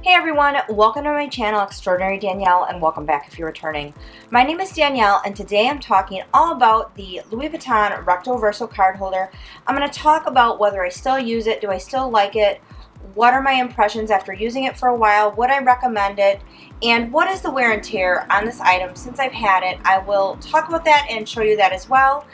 Hey everyone, welcome to my channel, Extraordinary Danielle, and welcome back if you're returning. My name is Danielle, and today I'm talking all about the Louis Vuitton Recto Verso card holder. I'm going to talk about whether I still use it, do I still like it, what are my impressions after using it for a while, would I recommend it, and what is the wear and tear on this item since I've had it. I will talk about that and show you that as well.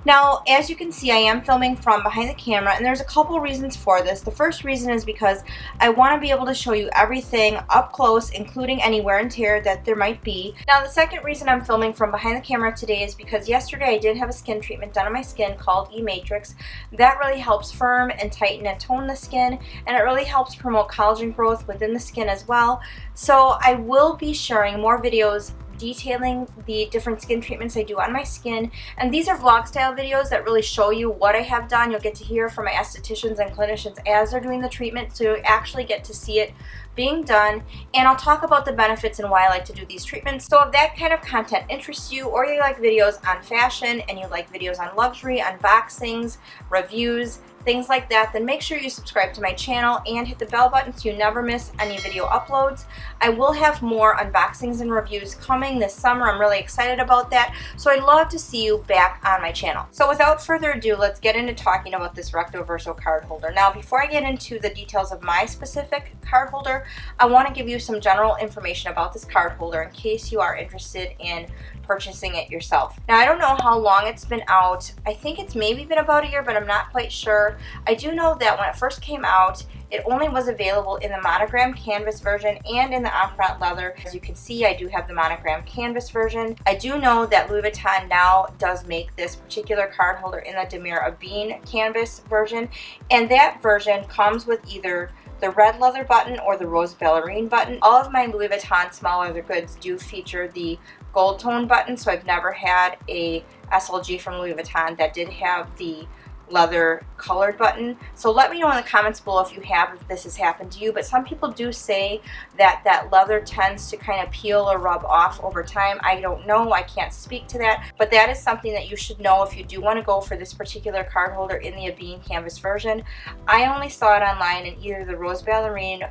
Now, as you can see, I am filming from behind the camera, and there's a couple reasons for this. The first reason is because I want to be able to show you everything up close, including any wear and tear that there might be. Now, the second reason I'm filming from behind the camera today is because yesterday I did have a skin treatment done on my skin called E-Matrix. That really helps firm and tighten and tone the skin, and it really helps promote collagen growth within the skin as well. So I will be sharing more videos detailing the different skin treatments I do on my skin, and these are vlog style videos that really show you what I have done. You'll get to hear from my estheticians and clinicians as they're doing the treatment, so you actually get to see it being done, and I'll talk about the benefits and why I like to do these treatments. So if that kind of content interests you, or you like videos on fashion and you like videos on luxury, unboxings, reviews, things like that, then make sure you subscribe to my channel and hit the bell button so you never miss any video uploads. I will have more unboxings and reviews coming this summer. I'm really excited about that, so I'd love to see you back on my channel. So without further ado, let's get into talking about this Recto Verso card holder. Now, before I get into the details of my specific card holder, I want to give you some general information about this card holder in case you are interested in purchasing it yourself. Now, I don't know how long it's been out. I think it's maybe been about a year, but I'm not quite sure. I do know that when it first came out, it only was available in the monogram canvas version and in the empreinte leather. As you can see, I do have the monogram canvas version. I do know that Louis Vuitton now does make this particular card holder in the Damier Ebene canvas version, and that version comes with either the red leather button or the rose ballerine button. All of my Louis Vuitton small leather goods do feature the gold tone button, so I've never had a SLG from Louis Vuitton that did have the leather colored button. So let me know in the comments below if this has happened to you. But some people do say that that leather tends to kind of peel or rub off over time. I don't know, I can't speak to that, but that is something that you should know if you do want to go for this particular card holder in the Ebene canvas version. I only saw it online in either the rose ballerine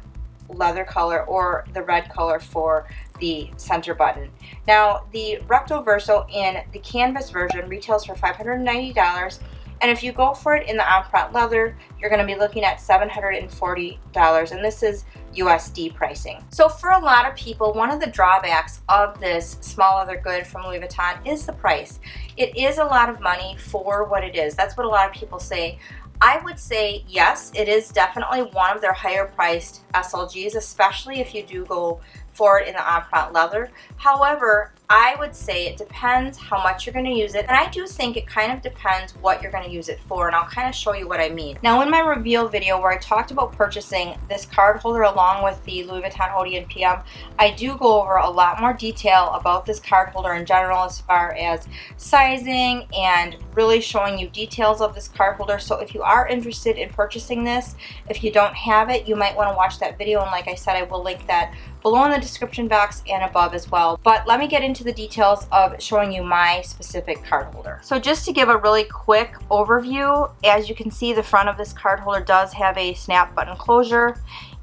leather color or the red color for the center button. Now, the Recto Verso in the canvas version retails for $590, and if you go for it in the empreinte leather, you're going to be looking at $740, and this is USD pricing. So for a lot of people, one of the drawbacks of this small leather good from Louis Vuitton is the price. It is a lot of money for what it is. That's what a lot of people say. I would say yes, it is definitely one of their higher priced SLGs, especially if you do go for it in the empreinte leather. However, I would say it depends how much you're going to use it, and I do think it kind of depends what you're going to use it for, and I'll kind of show you what I mean. Now, in my reveal video where I talked about purchasing this card holder along with the Louis Vuitton Odeon PM, I do go over a lot more detail about this card holder in general as far as sizing and really showing you details of this card holder. So if you are interested in purchasing this, if you don't have it, you might want to watch that video, and like I said, I will link that below in the description box and above as well. But let me get into the details of showing you my specific card holder. So just to give a really quick overview, as you can see, the front of this card holder does have a snap button closure,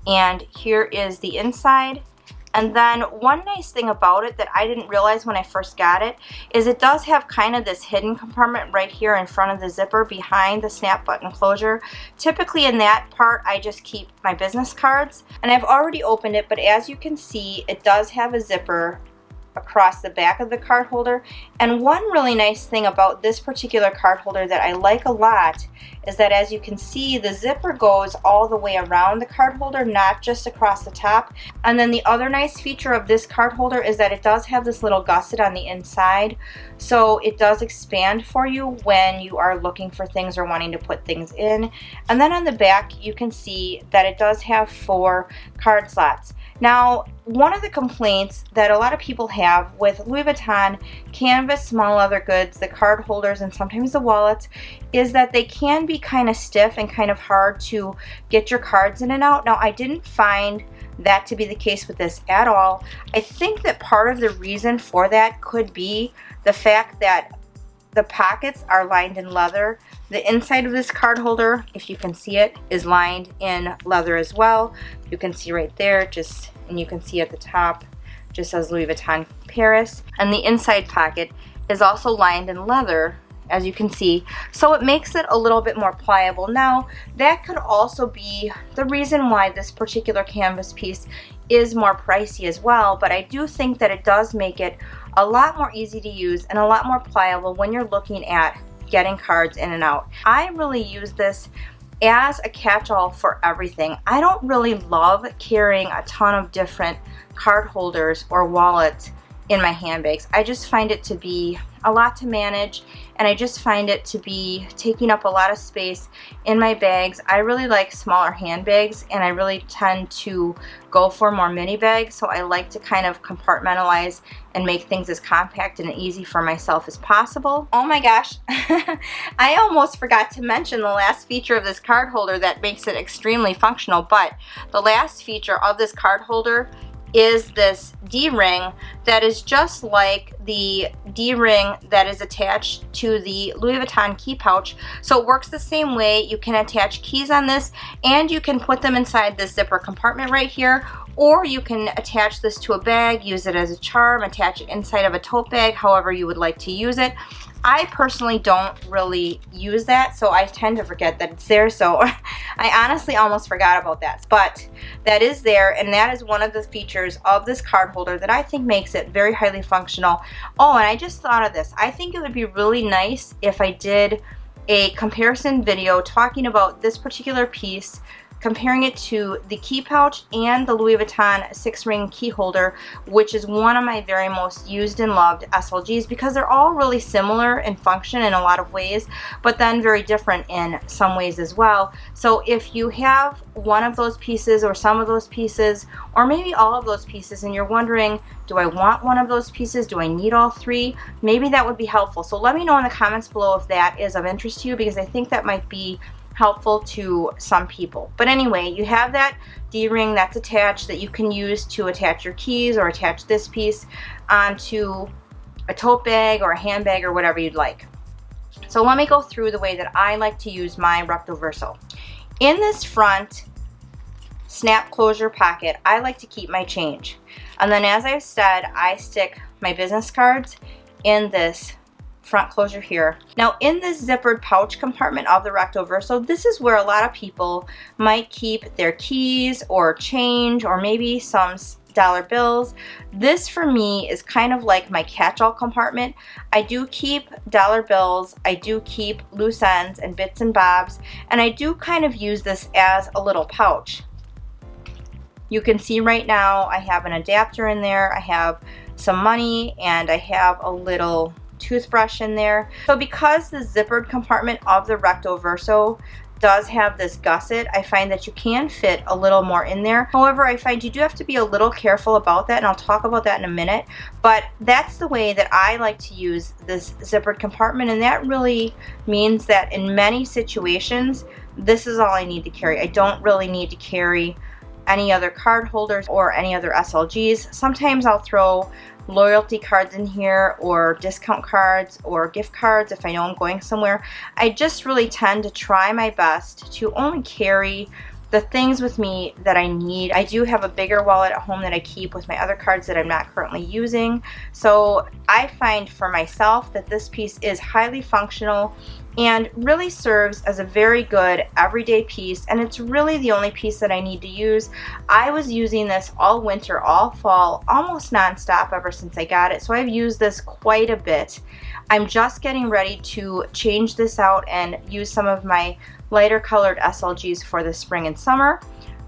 and here is the inside. And then one nice thing about it that I didn't realize when I first got it is it does have kind of this hidden compartment right here in front of the zipper behind the snap button closure. Typically in that part I just keep my business cards, and I've already opened it, but as you can see, it does have a zipper across the back of the card holder. And one really nice thing about this particular card holder that I like a lot is that, as you can see, the zipper goes all the way around the card holder, not just across the top. And then the other nice feature of this card holder is that it does have this little gusset on the inside, so it does expand for you when you are looking for things or wanting to put things in. And then on the back you can see that it does have 4 card slots. Now, one of the complaints that a lot of people have with Louis Vuitton canvas small leather goods, the card holders and sometimes the wallets, is that they can be kind of stiff and kind of hard to get your cards in and out. Now, I didn't find that to be the case with this at all. I think that part of the reason for that could be the fact that the pockets are lined in leather, The inside of this card holder, if you can see it, is lined in leather as well. You can see right there, and you can see at the top, just says Louis Vuitton Paris. And the inside pocket is also lined in leather, as you can see, so it makes it a little bit more pliable. Now, that could also be the reason why this particular canvas piece is more pricey as well, but I do think that it does make it a lot more easy to use and a lot more pliable when you're looking at getting cards in and out. I really use this as a catch-all for everything. I don't really love carrying a ton of different card holders or wallets in my handbags. I just find it to be a lot to manage, and I just find it to be taking up a lot of space in my bags. I really like smaller handbags, and I really tend to go for more mini bags, so I like to kind of compartmentalize and make things as compact and easy for myself as possible. Oh my gosh, I almost forgot to mention the last feature of this card holder that makes it extremely functional, but the last feature of this card holder is this D-ring that is just like the D-ring that is attached to the Louis Vuitton key pouch. So it works the same way. You can attach keys on this, and you can put them inside this zipper compartment right here, or you can attach this to a bag, use it as a charm, attach it inside of a tote bag, however you would like to use it. I personally don't really use that, so I tend to forget that it's there, so I honestly almost forgot about that. But that is there, and that is one of the features of this card holder that I think makes it very highly functional. Oh, and I just thought of this. I think it would be really nice if I did a comparison video talking about this particular piece, comparing it to the key pouch and the Louis Vuitton 6-ring key holder, which is one of my very most used and loved SLGs, because they're all really similar in function in a lot of ways, but then very different in some ways as well. So if you have one of those pieces or some of those pieces, or maybe all of those pieces, and you're wondering, do I want one of those pieces? Do I need all three? Maybe that would be helpful. So let me know in the comments below if that is of interest to you, because I think that might be helpful to some people. But anyway, you have that D-ring that's attached that you can use to attach your keys or attach this piece onto a tote bag or a handbag or whatever you'd like. So let me go through the way that I like to use my Recto Verso. In this front snap closure pocket, I like to keep my change. And then, as I've said, I stick my business cards in this front closure here. Now, in this zippered pouch compartment of the Recto Verso, this is where a lot of people might keep their keys or change or maybe some dollar bills. This for me is kind of like my catch-all compartment. I do keep dollar bills, I do keep loose ends and bits and bobs, and I do kind of use this as a little pouch. You can see right now I have an adapter in there, I have some money, and I have a little toothbrush in there. So because the zippered compartment of the Recto Verso does have this gusset, I find that you can fit a little more in there. However, I find you do have to be a little careful about that, and I'll talk about that in a minute. But that's the way that I like to use this zippered compartment, and that really means that in many situations, this is all I need to carry. I don't really need to carry any other card holders or any other SLGs. Sometimes I'll throw loyalty cards in here, or discount cards, or gift cards if I know I'm going somewhere. I just really tend to try my best to only carry the things with me that I need. I do have a bigger wallet at home that I keep with my other cards that I'm not currently using. So I find for myself that this piece is highly functional and really serves as a very good everyday piece, and it's really the only piece that I need to use. I was using this all winter, all fall, almost non-stop ever since I got it, so I've used this quite a bit. I'm just getting ready to change this out and use some of my lighter colored SLGs for the spring and summer,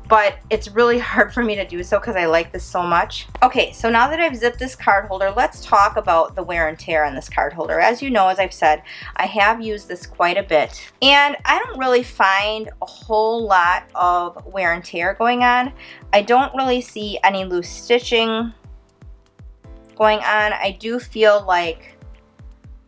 but it's really hard for me to do so because I like this so much. Okay, so now that I've zipped this card holder, let's talk about the wear and tear on this card holder. As you know, as I've said, I have used this quite a bit, and I don't really find a whole lot of wear and tear going on. I don't really see any loose stitching going on. I do feel like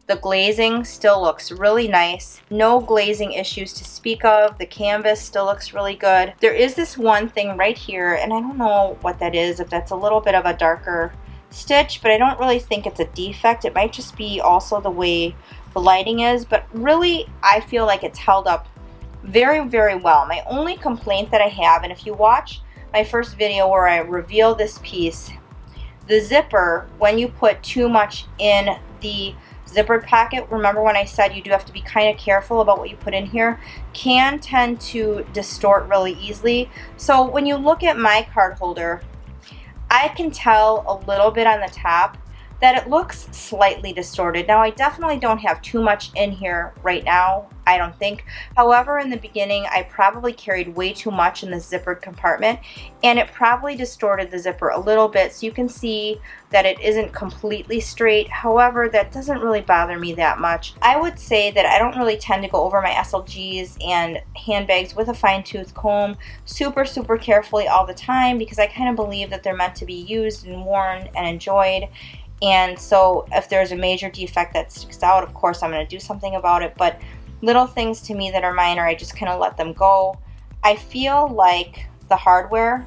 the glazing still looks really nice. No glazing issues to speak of. The canvas still looks really good. There is this one thing right here, and I don't know what that is, if that's a little bit of a darker stitch, but I don't really think it's a defect. It might just be also the way the lighting is, but really I feel like it's held up very, very well. My only complaint that I have, and if you watch my first video where I reveal this piece, the zipper, when you put too much in the zippered pocket, remember when I said you do have to be kind of careful about what you put in here, can tend to distort really easily. So when you look at my card holder, I can tell a little bit on the top that it looks slightly distorted. Now I definitely don't have too much in here right now, I don't think. However, in the beginning I probably carried way too much in the zippered compartment, and it probably distorted the zipper a little bit, so you can see that it isn't completely straight. However, that doesn't really bother me that much. I would say that I don't really tend to go over my SLGs and handbags with a fine-tooth comb super carefully all the time, because I kind of believe that they're meant to be used and worn and enjoyed. And so if there's a major defect that sticks out, of course I'm going to do something about it, but little things to me that are minor, I just kind of let them go. I feel like the hardware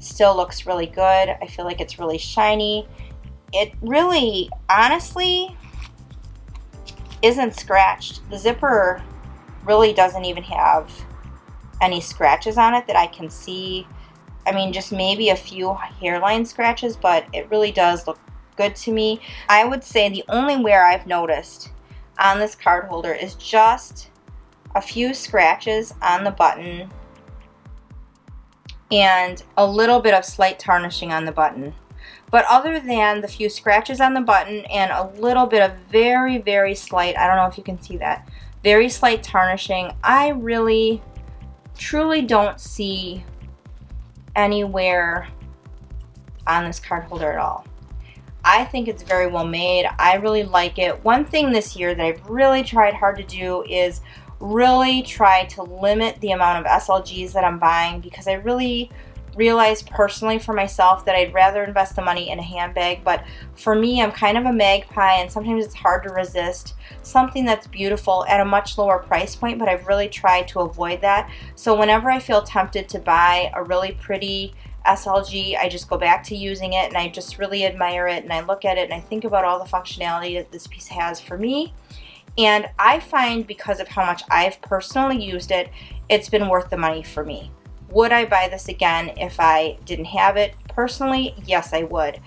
still looks really good. I feel like it's really shiny. It really, honestly, isn't scratched. The zipper really doesn't even have any scratches on it that I can see. I mean, just maybe a few hairline scratches, but it really does look good to me. I would say the only wear I've noticed on this card holder is just a few scratches on the button and a little bit of slight tarnishing on the button. But other than the few scratches on the button and a little bit of very slight, I don't know if you can see that, very slight tarnishing, I really truly don't see anywhere on this card holder at all. I think it's very well made. I really like it. One thing this year that I've really tried hard to do is really try to limit the amount of SLGs that I'm buying, because I really realized personally for myself that I'd rather invest the money in a handbag. But for me, I'm kind of a magpie, and sometimes it's hard to resist something that's beautiful at a much lower price point, but I've really tried to avoid that. So whenever I feel tempted to buy a really pretty SLG, I just go back to using it and I just really admire it, and I look at it and I think about all the functionality that this piece has for me. And I find, because of how much I've personally used it, it's been worth the money for me. Would I buy this again if I didn't have it? Personally, yes, I would.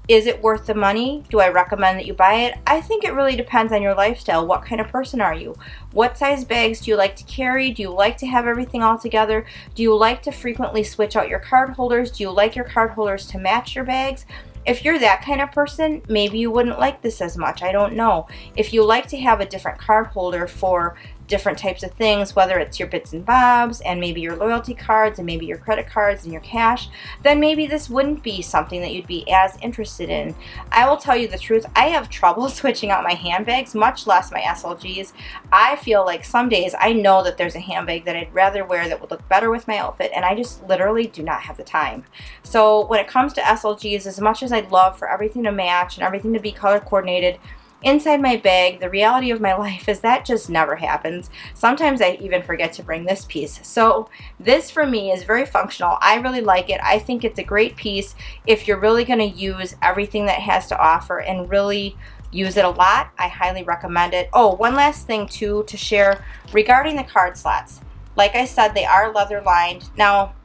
Is it worth the money? Do I recommend that you buy it? I think it really depends on your lifestyle. What kind of person are you? What size bags do you like to carry? Do you like to have everything all together? Do you like to frequently switch out your card holders? Do you like your card holders to match your bags? If you're that kind of person, maybe you wouldn't like this as much. I don't know. If you like to have a different card holder for different types of things, whether it's your bits and bobs and maybe your loyalty cards and maybe your credit cards and your cash, then maybe this wouldn't be something that you'd be as interested in. I will tell you the truth, I have trouble switching out my handbags, much less my SLGs. I feel like some days I know that there's a handbag that I'd rather wear that would look better with my outfit, and I just literally do not have the time. So when it comes to SLGs, as much as I'd love for everything to match and everything to be color coordinated inside my bag, the reality of my life is that just never happens. Sometimes I even forget to bring this piece. So this for me is very functional. I really like it. I think it's a great piece if you're really going to use everything that it has to offer and really use it a lot. I highly recommend it. Oh, one last thing too to share regarding the card slots. Like I said, they are leather lined. Now,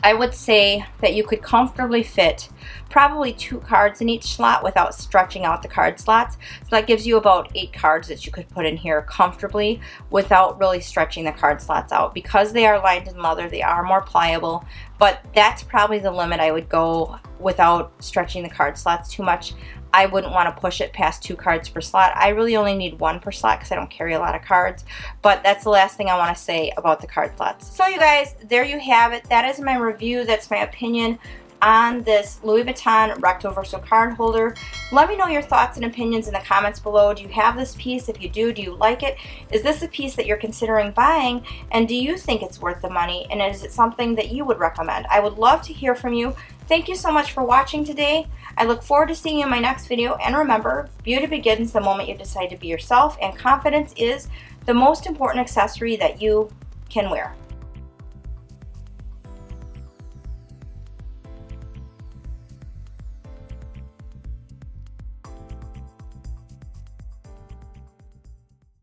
I would say that you could comfortably fit probably 2 cards in each slot without stretching out the card slots. So that gives you about 8 cards that you could put in here comfortably without really stretching the card slots out. Because they are lined in leather, they are more pliable, but that's probably the limit I would go without stretching the card slots too much. I wouldn't want to push it past 2 cards per slot. I really only need 1 per slot because I don't carry a lot of cards. But that's the last thing I want to say about the card slots. So you guys, there you have it. That is my review. That's my opinion on this Louis Vuitton Recto Verso card holder. Let me know your thoughts and opinions in the comments below. Do you have this piece? If you do you like it? Is this a piece that you're considering buying? And do you think it's worth the money? And is it something that you would recommend? I would love to hear from you. Thank you so much for watching today. I look forward to seeing you in my next video. And remember, beauty begins the moment you decide to be yourself, and confidence is the most important accessory that you can wear.